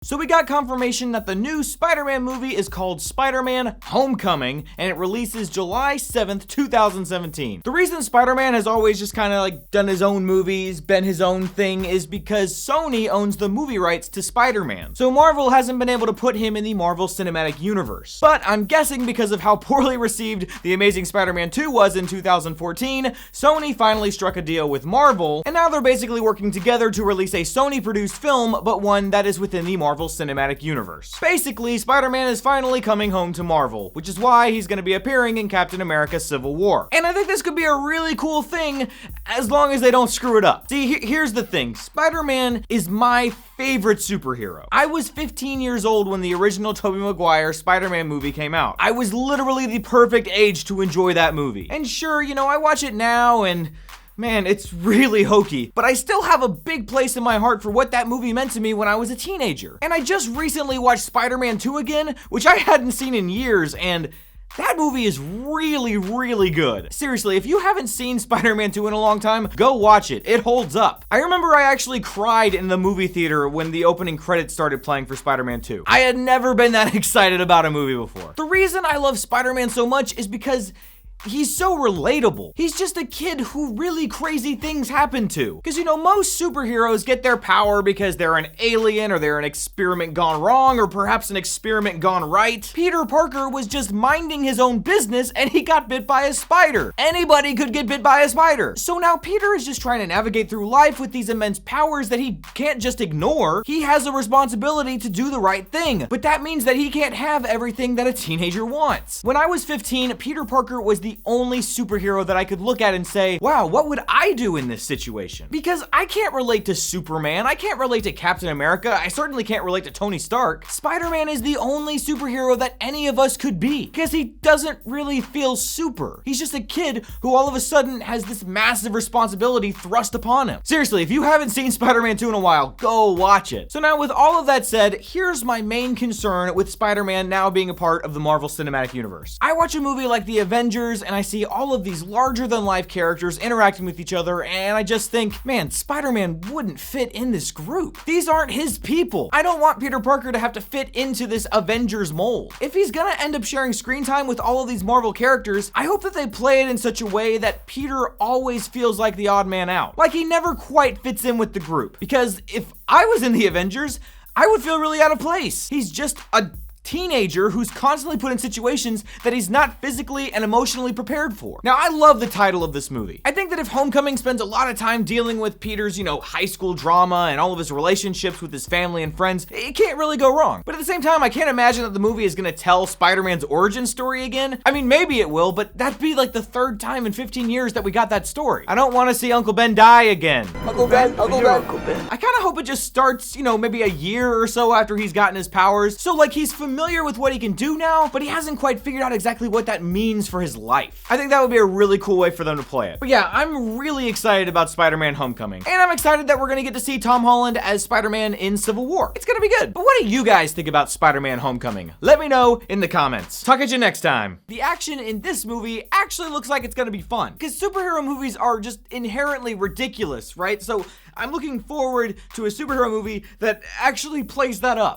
So we got confirmation that the new Spider-Man movie is called Spider-Man Homecoming, and it releases July 7th, 2017. The reason Spider-Man has always just kind of like done his own movies, been his own thing, is because Sony owns the movie rights to Spider-Man. So Marvel hasn't been able to put him in the Marvel Cinematic Universe. But I'm guessing because of how poorly received The Amazing Spider-Man 2 was in 2014, Sony finally struck a deal with Marvel, and now they're basically working together to release a Sony-produced film, but one that is within the Marvel Cinematic Universe. Basically, Spider-Man is finally coming home to Marvel, which is why he's going to be appearing in Captain America Civil War. And I think this could be a really cool thing, as long as they don't screw it up. See, here's the thing. Spider-Man is my favorite superhero. I was 15 years old when the original Tobey Maguire Spider-Man movie came out. I was literally the perfect age to enjoy that movie. And sure, you know, I watch it now and man, it's really hokey, but I still have a big place in my heart for what that movie meant to me when I was a teenager. And I just recently watched Spider-Man 2 again, which I hadn't seen in years, and that movie is really, really good. Seriously, if you haven't seen Spider-Man 2 in a long time, go watch it. It holds up. I remember I actually cried in the movie theater when the opening credits started playing for Spider-Man 2. I had never been that excited about a movie before. The reason I love Spider-Man so much is because he's so relatable. He's just a kid who really crazy things happen to. Because, you know, most superheroes get their power because they're an alien or they're an experiment gone wrong or perhaps an experiment gone right. Peter Parker was just minding his own business and he got bit by a spider. Anybody could get bit by a spider. So now Peter is just trying to navigate through life with these immense powers that he can't just ignore. He has a responsibility to do the right thing. But that means that he can't have everything that a teenager wants. When I was 15, Peter Parker was the only superhero that I could look at and say, wow, what would I do in this situation? Because I can't relate to Superman, I can't relate to Captain America, I certainly can't relate to Tony Stark. Spider-Man is the only superhero that any of us could be, because he doesn't really feel super. He's just a kid who all of a sudden has this massive responsibility thrust upon him. Seriously, if you haven't seen Spider-Man 2 in a while, go watch it. So now with all of that said, here's my main concern with Spider-Man now being a part of the Marvel Cinematic Universe. I watch a movie like The Avengers and I see all of these larger than life characters interacting with each other and I just think, man, Spider-Man wouldn't fit in this group. These aren't his people. I don't want Peter Parker to have to fit into this Avengers mold. If he's gonna end up sharing screen time with all of these Marvel characters, I hope that they play it in such a way that Peter always feels like the odd man out. Like he never quite fits in with the group. Because if I was in the Avengers, I would feel really out of place. He's just a teenager who's constantly put in situations that he's not physically and emotionally prepared for. Now, I love the title of this movie. I think that if Homecoming spends a lot of time dealing with Peter's, you know, high school drama and all of his relationships with his family and friends, it can't really go wrong. But at the same time, I can't imagine that the movie is gonna tell Spider-Man's origin story again. I mean, maybe it will, but that'd be like the third time in 15 years that we got that story. I don't want to see Uncle Ben die again. Uncle Ben. I kind of hope it just starts, you know, maybe a year or so after he's gotten his powers. So like he's familiar with what he can do now, but he hasn't quite figured out exactly what that means for his life. I think that would be a really cool way for them to play it. But yeah, I'm really excited about Spider-Man Homecoming. And I'm excited that we're gonna get to see Tom Holland as Spider-Man in Civil War. It's gonna be good. But what do you guys think about Spider-Man Homecoming? Let me know in the comments. Talk at you next time. The action in this movie actually looks like it's gonna be fun, because superhero movies are just inherently ridiculous, right? So I'm looking forward to a superhero movie that actually plays that up.